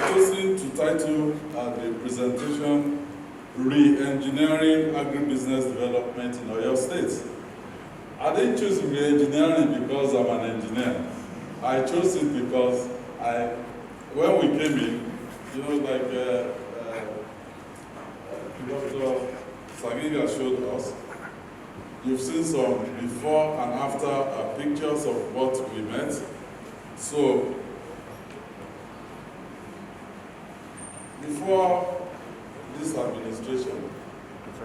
chosen to title the presentation Re-Engineering Agribusiness Development in Oyo State. I didn't choose re-engineering because I'm an engineer. I chose it because when we came in, you know, like Dr. Sagiga showed us, you've seen some before and after pictures of what we met. So, before this administration,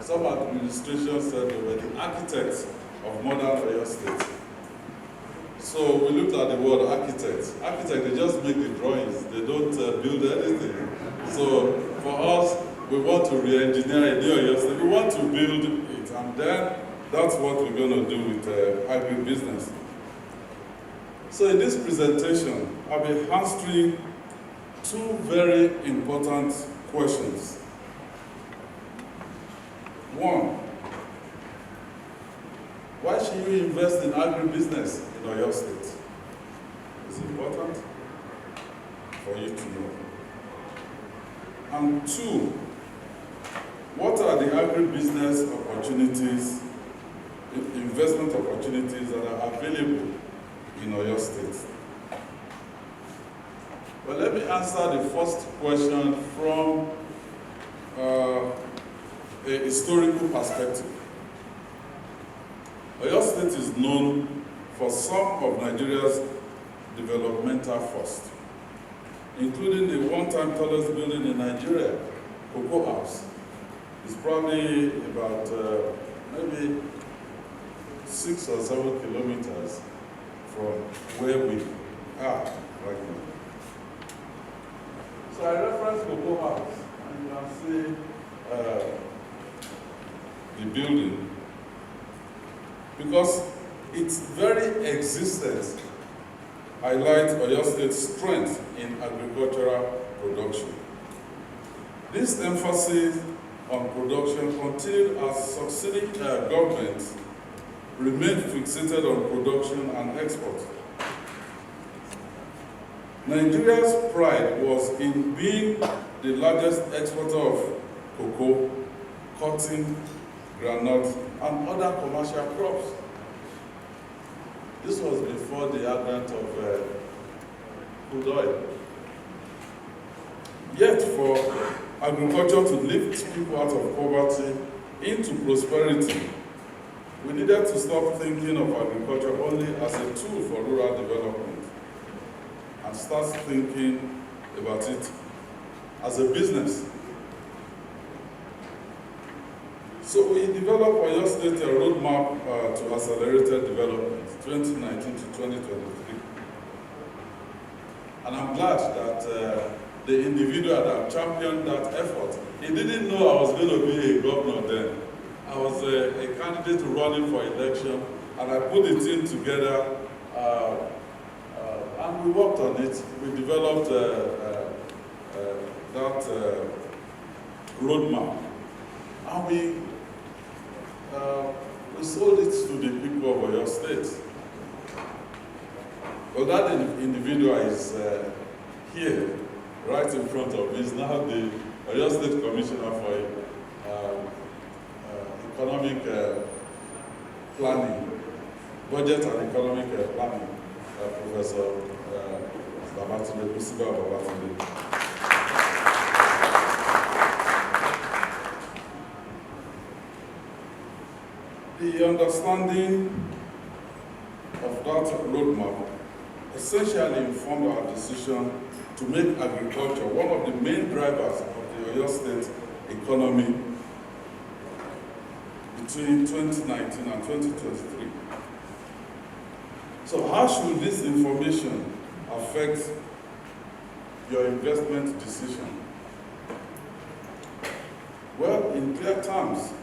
some administrations said they were the architects of modern Oyo State. So we looked at the word architect. Architect, they just make the drawings. They don't build anything. So for us, we want to re-engineer a new Oyo State. We want to build it, and then that's what we're going to do with agribusiness. So in this presentation, I'll be answering two very important questions. One, why should you invest in agribusiness in Oyo State? It's important for you to know. And two, what are the agribusiness opportunities, investment opportunities that are available in Oyo State? Well, let me answer the first question from a historical perspective. Oyo State is known for some of Nigeria's developmental firsts, including the one-time tallest building in Nigeria, Cocoa House. It's probably about maybe 6 or 7 kilometers from where we are right now. So I reference Cocoa House, and you can see the building, because its very existence highlights Oyo State's strength in agricultural production. This emphasis on production continued as succeeding governments remained fixated on production and export. Nigeria's pride was in being the largest exporter of cocoa, cotton, groundnut, and other commercial crops. This was before the advent of crude oil. Yet, for agriculture to lift people out of poverty into prosperity, we needed to stop thinking of agriculture only as a tool for rural development and start thinking about it as a business. So we developed Oyo State a roadmap to accelerated development, 2019 to 2023. And I'm glad that the individual that championed that effort, he didn't know I was going to be a governor then. I was a candidate running for election, and I put the team together, and we worked on it. We developed that roadmap, and we sold it to the people of Oyo State. Well, that individual is here, right in front of me. He's now the Oyo State Commissioner for Economic Planning, Budget and Economic Planning, Professor Babatunde, Kusiba Babatunde. The understanding of that roadmap essentially informed our decision to make agriculture one of the main drivers of the Oyo State economy between 2019 and 2023. So how should this information affect your investment decision? Well, in clear terms,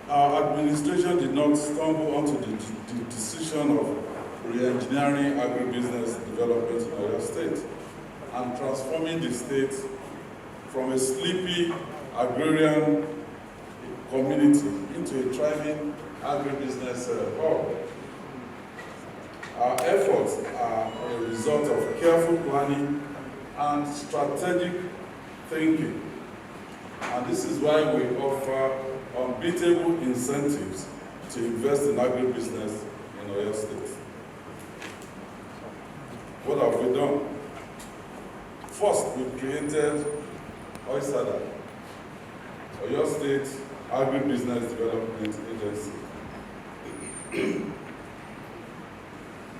our administration did not stumble onto the decision of re-engineering agribusiness development in Oyo State and transforming the state from a sleepy agrarian community into a thriving agribusiness hub. Our efforts are a result of careful planning and strategic thinking. And this is why we offer unbeatable incentives to invest in agribusiness in Oyo State. What have we done? First, we created OISADA, Oyo State Agribusiness Development Agency.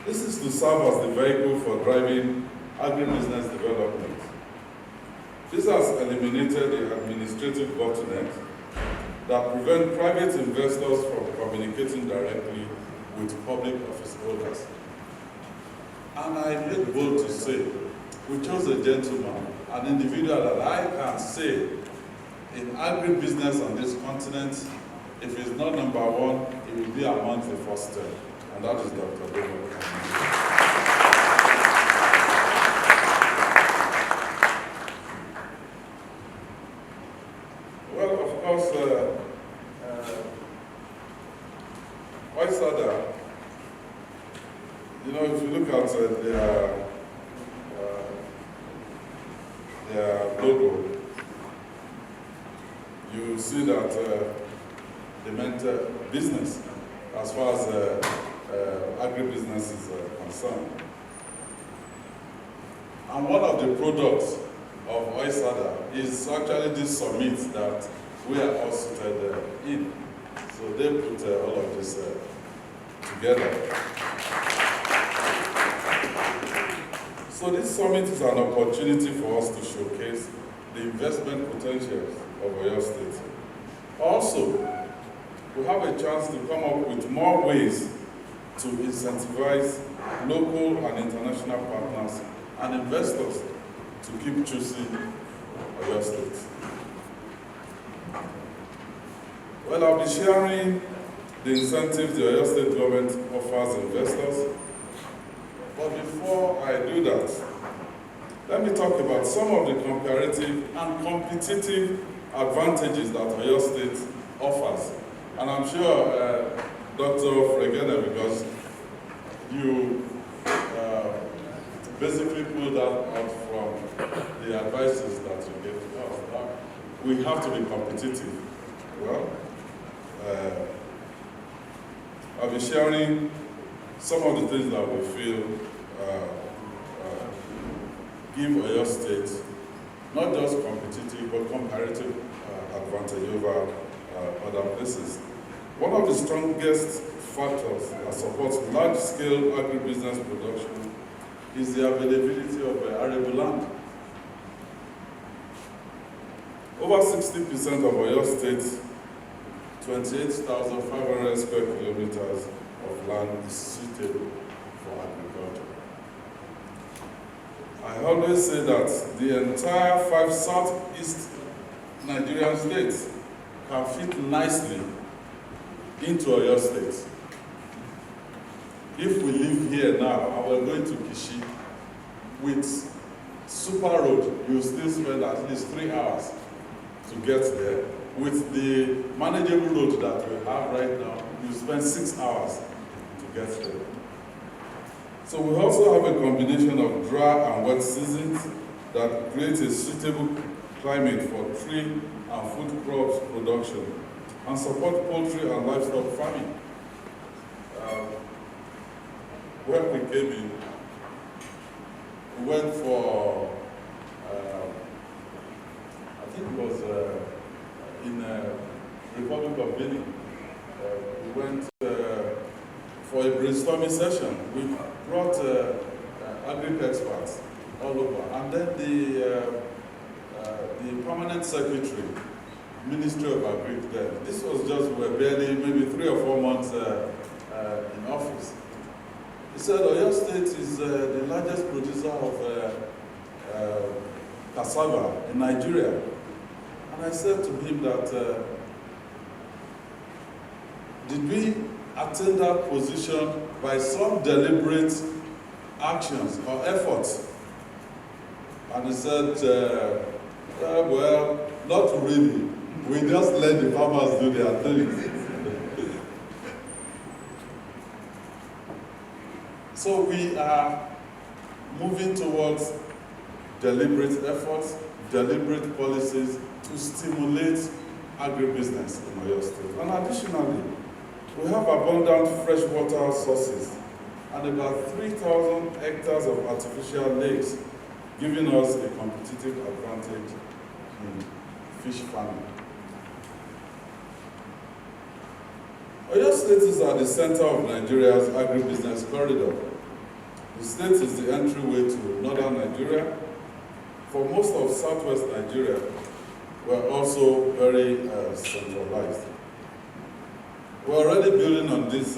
This is to serve as the vehicle for driving agribusiness development. This has eliminated the administrative bottlenecks that prevent private investors from communicating directly with public office holders. And I make bold to say, we chose a gentleman, an individual that I can say in agribusiness on this continent, if he's not number one, he will be amongst the first 10. And that is Dr. David. Well, of course, OISADA, you know, if you look at their logo, you see that they meant business as far as agribusiness is concerned. And one of the products of OISADA is actually this summit that we are all seated in. So they put all of this together. So this summit is an opportunity for us to showcase the investment potentials of Oyo State. Also, we have a chance to come up with more ways to incentivize local and international partners and investors to keep choosing Oyo State. Well, I'll be sharing the incentives the Oyo State government offers investors. But before I do that, let me talk about some of the comparative and competitive advantages that Oyo State offers. And I'm sure Dr. Fregene, because you basically pulled that out from the advices that you gave to us. We have to be competitive. Well, I'll be sharing some of the things that we feel give Oyo State not just competitive but comparative advantage over other places. One of the strongest factors that supports large-scale agribusiness production is the availability of arable land. Over 60% of Oyo State, 28,500 square kilometers of land is suitable for agriculture. I always say that the entire 5 southeast Nigerian states can fit nicely into Oyo State. If we live here now and we're going to Kishi, with super road, you still spend at least 3 hours to get there. With the manageable road that we have right now, you spend 6 hours to get there. So we also have a combination of dry and wet seasons that creates a suitable climate for tree and food crops production and support poultry and livestock farming. When we came in, we went for, I think it was in Republic of Benin. We went for a brainstorming session. We brought agri experts all over, and then the permanent secretary, Ministry of Agri, then. This was just, we were barely maybe 3 or 4 months in office. He said Oyo State is the largest producer of cassava in Nigeria. And I said to him that, did we attain that position by some deliberate actions or efforts? And he said, well, not really. We just let the farmers do their thing. So we are moving towards deliberate efforts, deliberate policies to stimulate agribusiness in Oyo State. And additionally, we have abundant freshwater sources and about 3,000 hectares of artificial lakes, giving us a competitive advantage in fish farming. Oyo State is at the center of Nigeria's agribusiness corridor. The state is the entryway to northern Nigeria. For most of southwest Nigeria, we're also very centralized. We're already building on this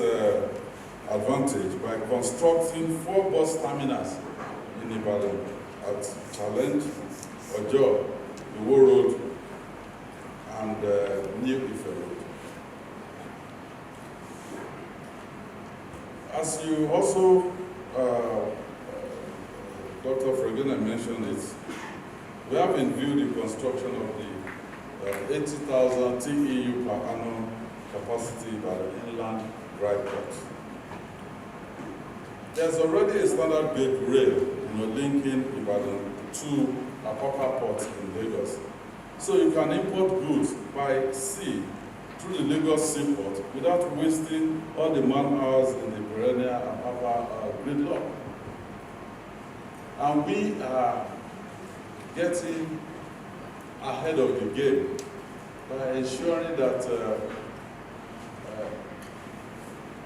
advantage by constructing 4 bus terminals in Ibadan at Challenge, Ojo, Iwo Road, and New Ife Road. As you also, Dr. Fregena mentioned it, we have in view the construction of the 80,000 TEU per annum capacity by the inland dry port. There's already a standard gauge rail linking Ibadan to Apapa Port in Lagos. So you can import goods by sea through the Lagos seaport without wasting all the man hours in the perennial Apapa gridlock. And we are getting ahead of the game by ensuring that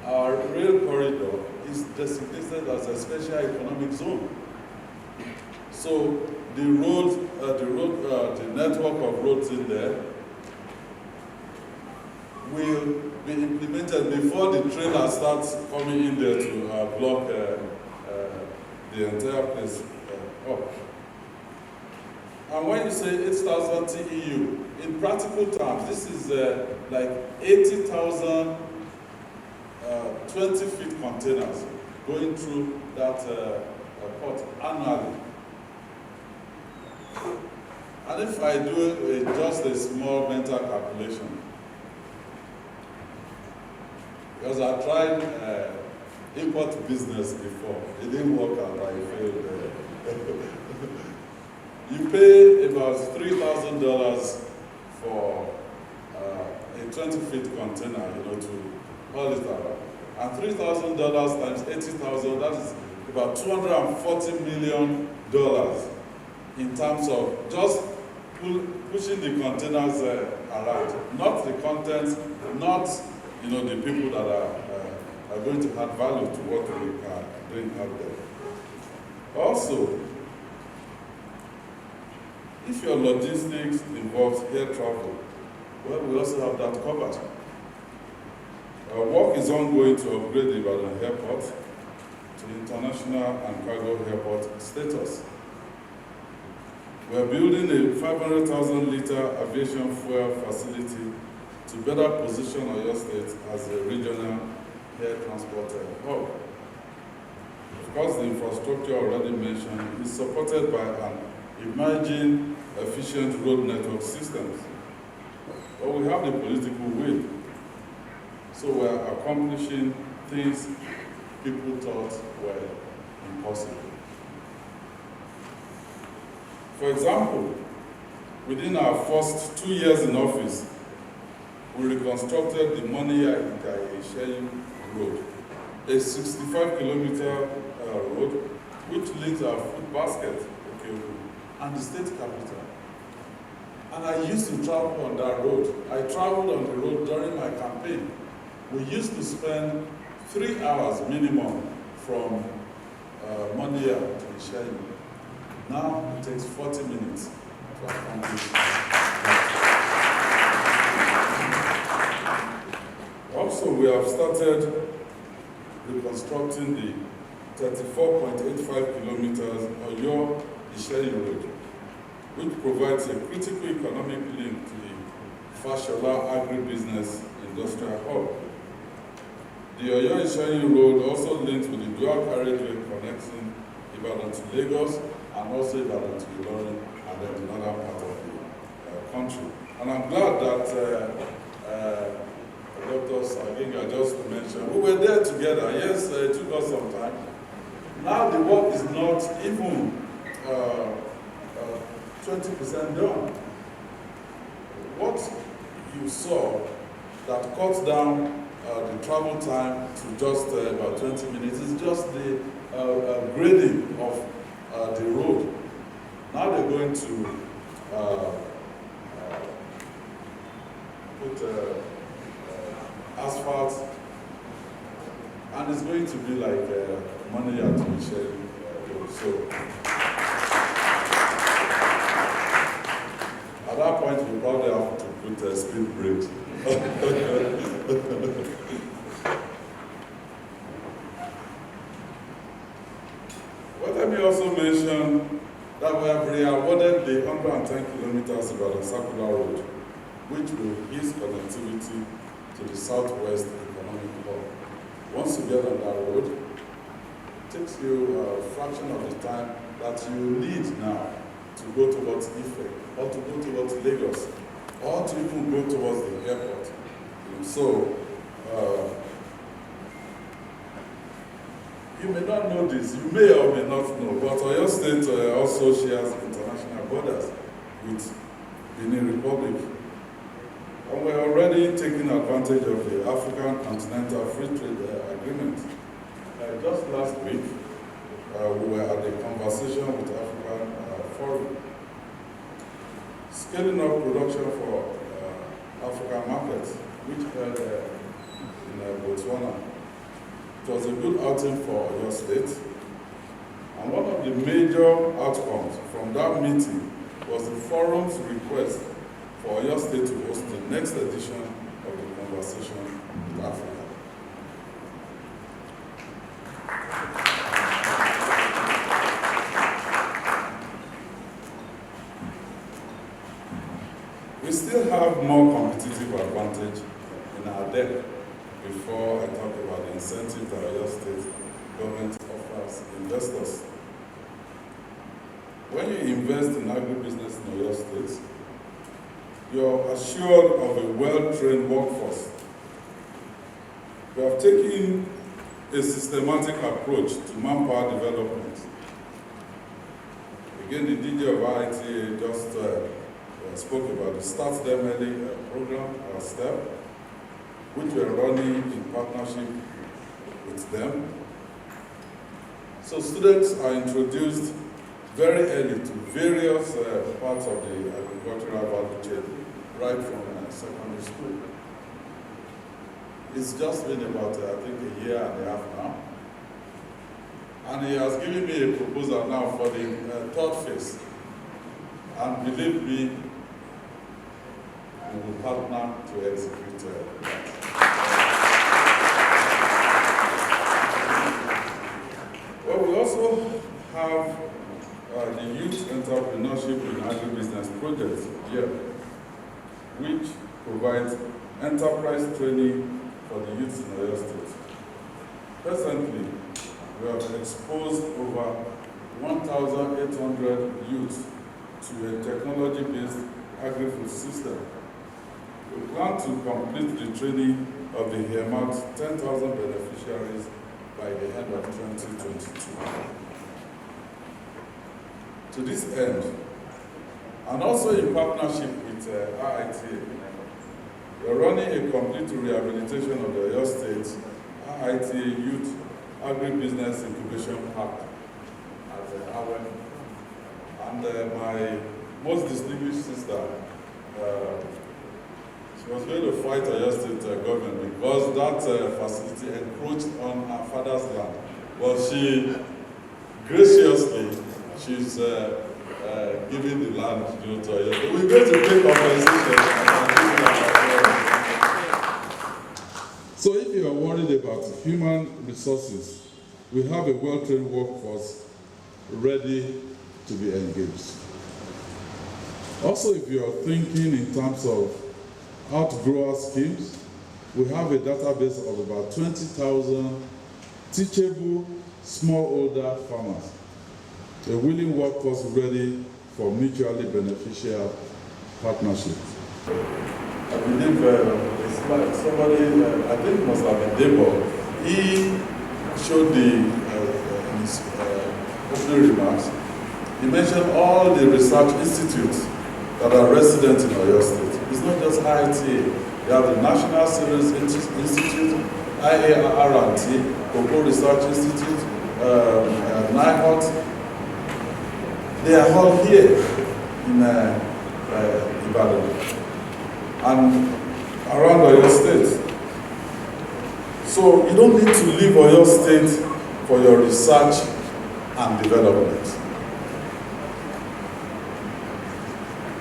our rail corridor is designated as a special economic zone. So the network of roads in there will be implemented before the trailer starts coming in there to block the entire place up. And when you say 8,000 TEU, in practical terms, this is like 80,000 20-feet containers going through that port annually. And if I do just a small mental calculation, because I tried import business before, it didn't work out, I failed. You pay about $3,000 for a 20-feet container, to haul it around. And $3,000 times 80,000, that is about $240 million in terms of just pushing the containers around, not the content, not the people that are going to add value to what we are doing out there. Also, if your logistics involves air travel, well, we also have that covered. Our work is ongoing to upgrade the Ibadan Airport to international and cargo airport status. We are building a 500,000-liter aviation fuel facility to better position Oyo State as a regional air transport hub. Of course, the infrastructure already mentioned is supported by an emerging efficient road network systems. But we have the political will. So we are accomplishing things people thought were impossible. For example, within our first 2 years in office, we reconstructed the Moniya-Ikaye-Sheyin Road, a 65-kilometer road which links our food basket, and the state capital. And I used to travel on that road. I traveled on the road during my campaign. We used to spend 3 hours minimum from Moniya to Sheyin. Now it takes 40 minutes to accomplish. Also, we have started reconstructing the 34.85 kilometers Oyo-Isheyin Road, which provides a critical economic link to the Fashola Agribusiness Industrial Hub. The Oyo-Isheyin Road also links with the dual carriageway connecting Ibadan to Lagos and also Ibadan to Ilorin and then another part of the country. And I'm glad that Dr. Saginga just mentioned, we were there together. Yes, it took us some time. Now the work is not even 20% done. What you saw that cuts down the travel time to just about 20 minutes is just the grading of the road. Now they're going to put asphalt, and it's going to be like money at to be shared. So at that point, we probably have to put a speed brake. Well, let me also mention that we have re-awarded the 110 kilometers about the circular road, which will ease connectivity to the southwest economic hub. Once you get on that road, it takes you a fraction of the time that you need now to go towards Ife, or to go towards Lagos, or to even go towards the airport. So, you may not know this, you may or may not know, but Oyo State also shares international borders with Benin Republic. And we're already taking advantage of the African Continental Free Trade Agreement. Just last week, we were at a conversation with African Forum, scaling up production for African markets, which held in Botswana. It was a good outing for Oyo State. And one of the major outcomes from that meeting was the forum's request for Oyo State to host the next edition of the conversation with Africa. We still have more competitive advantage in our deck before I talk about the incentive that Oyo State government offers investors. When you invest in agribusiness in Oyo State, you're assured of a well-trained workforce. We have taken a systematic approach to manpower development. Again, the DG of IITA just spoke about the Start Them Early program, our STEP, which we are running in partnership with them. So students are introduced very early to various parts of the agricultural value chain, right from secondary school. It's just been about, I think, a year and a half now. And he has given me a proposal now for the third phase. And believe me, we will partner to execute that. Well, we also have the Youth Entrepreneurship in Agribusiness project here, which provides enterprise training for the youth in Oyo State. Presently, we have exposed over 1,800 youths to a technology-based agri-food system. We plan to complete the training of the earmarked 10,000 beneficiaries by the end of 2022. To this end, and also in partnership with IITA, we are running a complete rehabilitation of the Oyo State IITA Youth Agribusiness Incubation Park at Awen. And my most distinguished sister, she was going to fight Oyo State government because that facility encroached on her father's land. But she graciously, she's giving the land to Oyo State. We're going to take compensation. So if you are worried about human resources, we have a well-trained workforce ready to be engaged. Also, if you are thinking in terms of outgrower schemes, we have a database of about 20,000 teachable smallholder farmers, a willing workforce ready for mutually beneficial partnership. I believe it's like somebody, I think it must have been Debo, he showed in his opening remarks, He mentioned all the research institutes that are resident in Oyo State. It's not just IIT. You have the National Civil Institute, IART, Cocoa Research Institute, NIHOT. They are all here in Ibadan and around Oyo State. So you don't need to leave Oyo State for your research and development.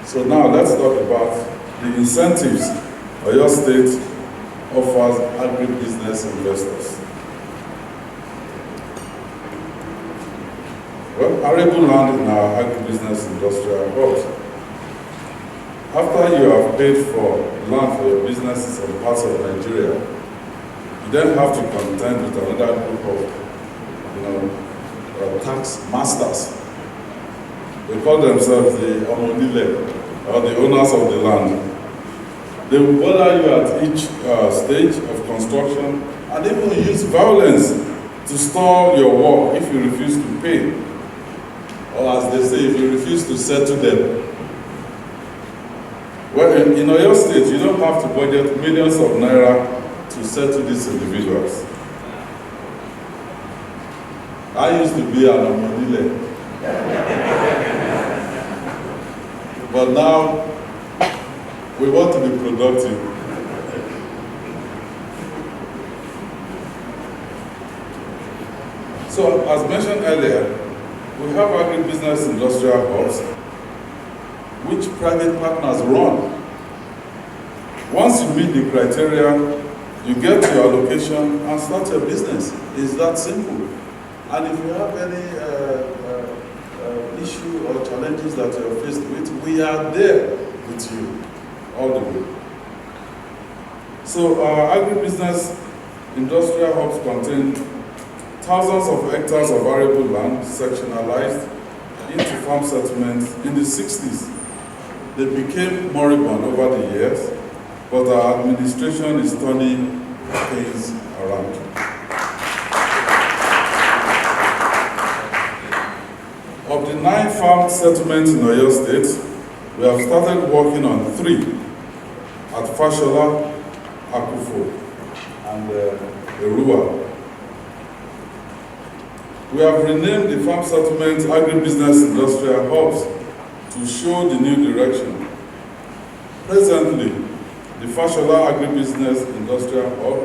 So now let's talk about the incentives Oyo State offers agribusiness investors. Well, arable land in our agribusiness industrial hubs. After you have paid for land for your businesses in parts of Nigeria, you then have to contend with another group of tax masters. They call themselves the Omonile, or the owners of the land. They will bother you at each stage of construction and even use violence to stall your work if you refuse to pay. Or as they say, if you refuse to settle them. Well, in Oyo State, you don't have to budget millions of naira to settle these individuals. I used to be an Omonile. But now, we want to be productive. So, as mentioned earlier, we have agribusiness industrial hubs which private partners run. Once you meet the criteria, you get your allocation and start your business. It's that simple. And if you have any issue or challenges that you're faced with, we are there with you all the way. So our agribusiness industrial hubs contain thousands of hectares of arable land sectionalized into farm settlements in the 60s. They became moribund over the years, but our administration is turning things around. Of the 9 farm settlements in Oyo State, we have started working on 3 at Fashola, Akufo, and Erua. We have renamed the farm settlements agribusiness industrial hubs to show the new direction. Presently, the Fashola Agribusiness Industrial Hub,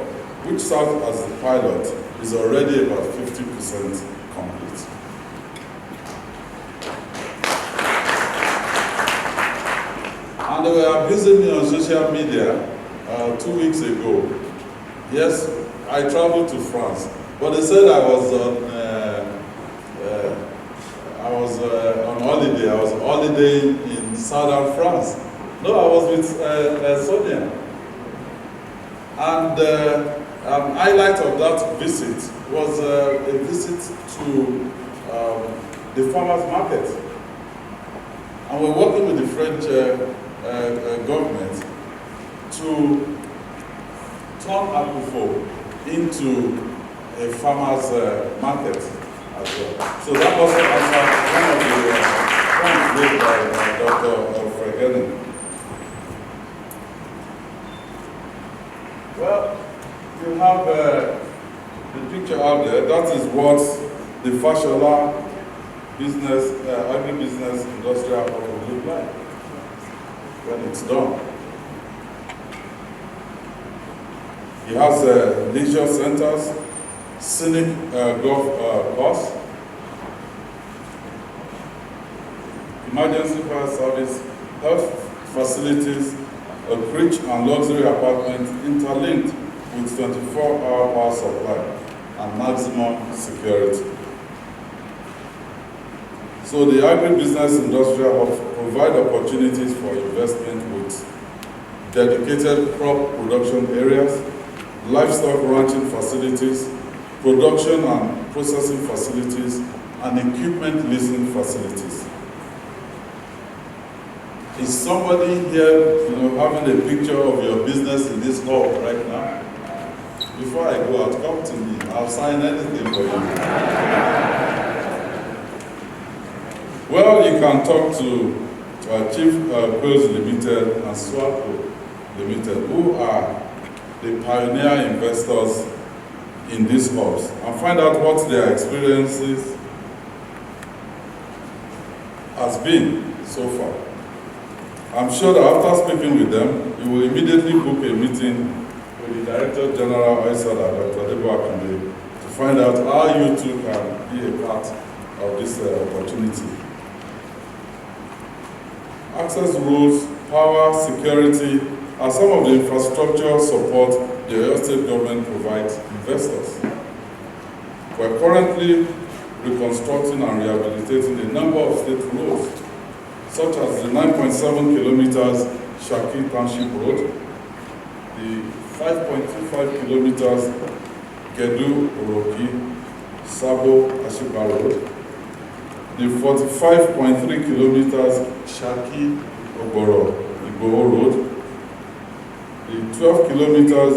which serves as the pilot, is already about 50% complete. And they were abusing me on social media 2 weeks ago. Yes, I traveled to France, but they said I was on holiday. I was on holiday in southern France. No, I was with Sonia. And an highlight of that visit was a visit to the farmers market. And we're working with the French government to turn Akufo into a farmers market as well. So that was one of the points made by Dr. Fregeni. Well, you have the picture out there. That is what the Fashola agribusiness industrial hub will look like when it's done. It has leisure centers, scenic golf course, emergency fire service, health facilities, a rich and luxury apartment interlinked with 24-hour power supply and maximum security. So the agribusiness industrial hubs provide opportunities for investment with dedicated crop production areas, livestock ranching facilities, production and processing facilities, and equipment leasing facilities. Is somebody here, having a picture of your business in this hall right now? Before I go out, come to me. I'll sign anything for you. Well, you can talk to Chief Quails Limited and Swaco Limited, who are the pioneer investors in these hubs, and find out what their experiences has been so far. I'm sure that after speaking with them, you will immediately book a meeting with the Director General Oisada, Dr. Seyi Makinde, to find out how you too can be a part of this opportunity. Access rules, power, security are some of the infrastructure support the Oyo State government provides investors. We're currently reconstructing and rehabilitating a number of state roads, such as the 9.7 kilometers Shaki Township Road, the 5.25 kilometers Gedu Oroki Sabo Ashiba Road, the 45.3 kilometers Shaki Oboro Igboho Road, the 12 kilometers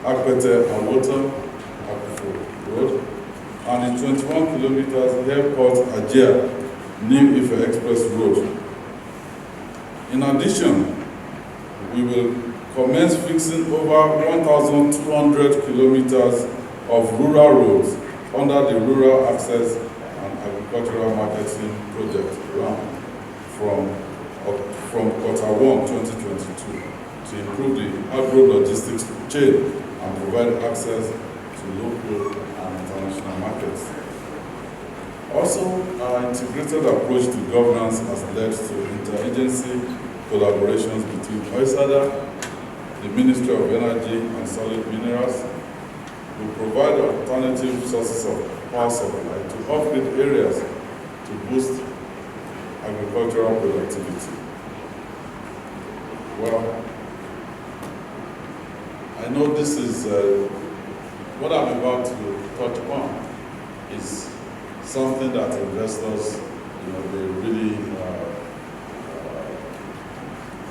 Akpete Awota Akufo Road, and the 21 kilometers Airport Ajia New Ife Express Road. In addition, we will commence fixing over 1,200 kilometers of rural roads under the Rural Access and Agricultural Marketing Project from Q1 2022 to improve the agro-logistics chain and provide access to local and international markets. Also, our integrated approach to governance has led to interagency collaborations between OISADA, the Ministry of Energy and Solid Minerals, who provide alternative sources of power supply to off-grid areas to boost agricultural productivity. Well, I know this is what I'm about to touch upon is something that investors, they really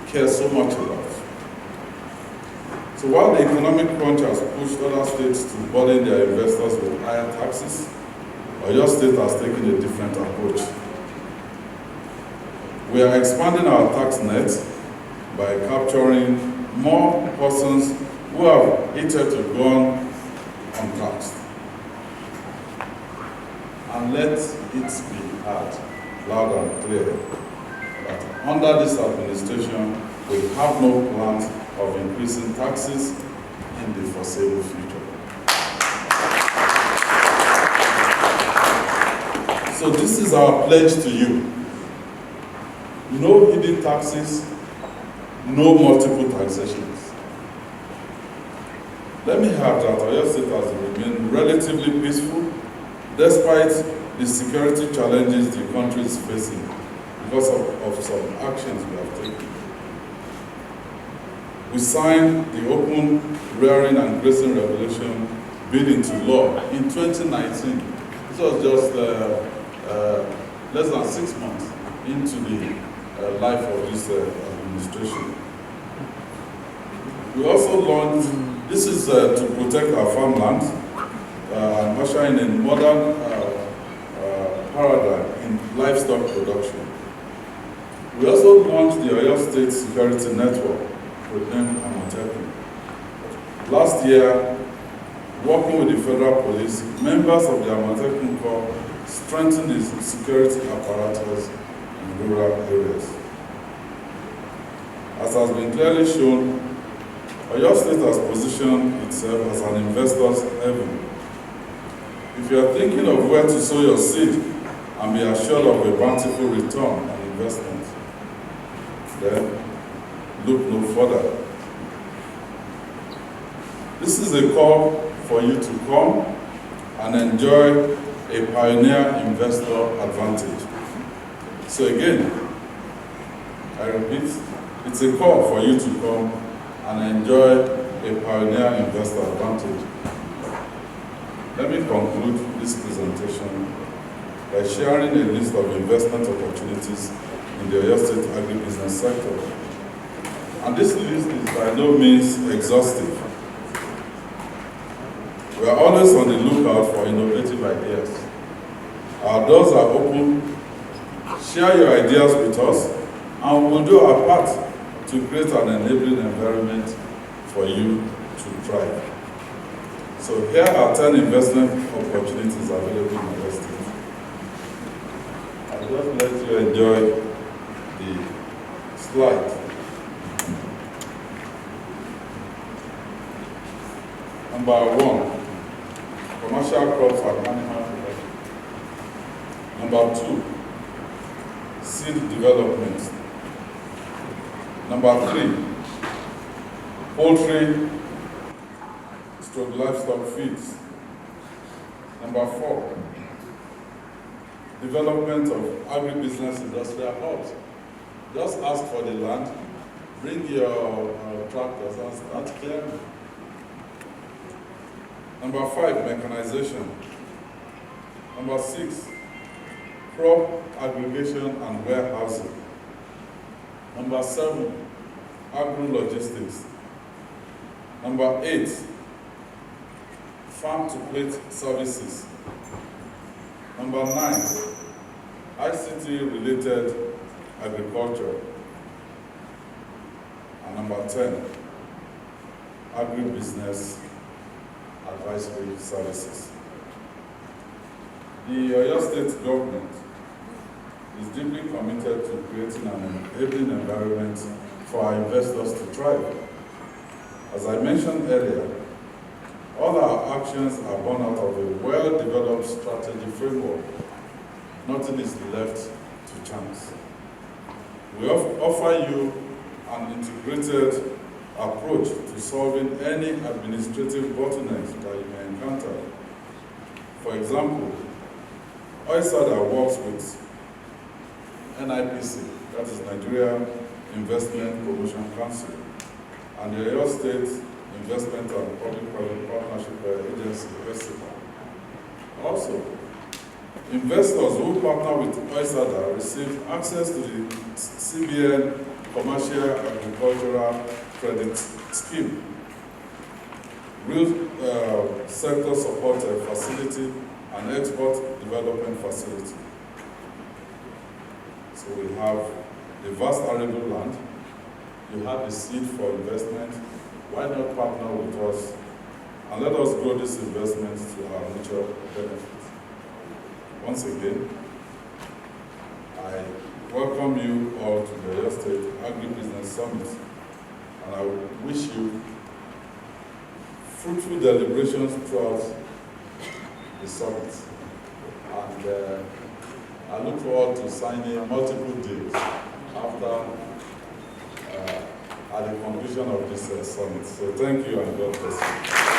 care so much about. So while the economic crunch has pushed other states to burden their investors with higher taxes, Oyo State has taken a different approach. We are expanding our tax net by capturing more persons who have hitherto gone untaxed. And let it be heard loud and clear that under this administration, we have no plans of increasing taxes in the foreseeable future. So this is our pledge to you. No hidden taxes, no multiple taxations. Let me have that Oyo State has remained relatively peaceful despite the security challenges the country is facing because of some actions we have taken. We signed the Open Rearing and Grazing Regulation Bill into law in 2019. This was just less than 6 months into the life of this administration. We also launched, this is to protect our farmland and usher in a modern paradigm in livestock production. We also launched the Oyo State Security Network, named Amotekun. Last year, working with the Federal Police, members of the Amotekun Corps strengthened the security apparatus in rural areas. As has been clearly shown, Oyo State has positioned itself as an investor's haven. If you are thinking of where to sow your seed and be assured of a bountiful return on investment, then look no further. This is a call for you to come and enjoy a pioneer investor advantage. So again, I repeat, it's a call for you to come and enjoy a pioneer investor advantage. Let me conclude this presentation by sharing a list of investment opportunities in the Oyo State agribusiness sector. And this list is by no means exhaustive. We are always on the lookout for innovative ideas. Our doors are open Share your ideas with us, and we will do our part to create an enabling environment for you to thrive. So here are 10 investment opportunities available in Oyo State. I'll just let you enjoy the slide. Number 1, commercial crops and animal production. Number 2, seed development. Number 3, poultry / livestock feeds. Number 4, development of agribusiness industrial hubs. Just ask for the land, bring your tractors and start clearing. Number 5, mechanization. Number 6, crop aggregation and warehousing. Number 7, agro-logistics. Number 8, farm-to-plate services. Number 9, ICT-related agriculture. And number 10, agribusiness advisory services. The Oyo State government is deeply committed to creating an enabling environment for our investors to thrive. As I mentioned earlier, all our actions are born out of a well-developed strategy framework. Nothing is left to chance. We offer you an integrated approach to solving any administrative bottlenecks that you may encounter. For example, OISADA works with NIPC, that is Nigeria Investment Promotion Council, and the Oyo State Investment and Public-Private Partnership Agency, OISADA. Also, investors who partner with OISADA receive access to the CBN Commercial Agricultural Credit Scheme, real sector support facility, and export development facility. So we have the vast arable land, you have the seed for investment. Why not partner with us and let us grow this investment to our mutual benefit? Once again, I welcome you all to the Oyo State Agribusiness Summit, and I wish you fruitful deliberations throughout the summit. And I look forward to signing multiple deals after at the conclusion of this summit. So thank you and God bless you.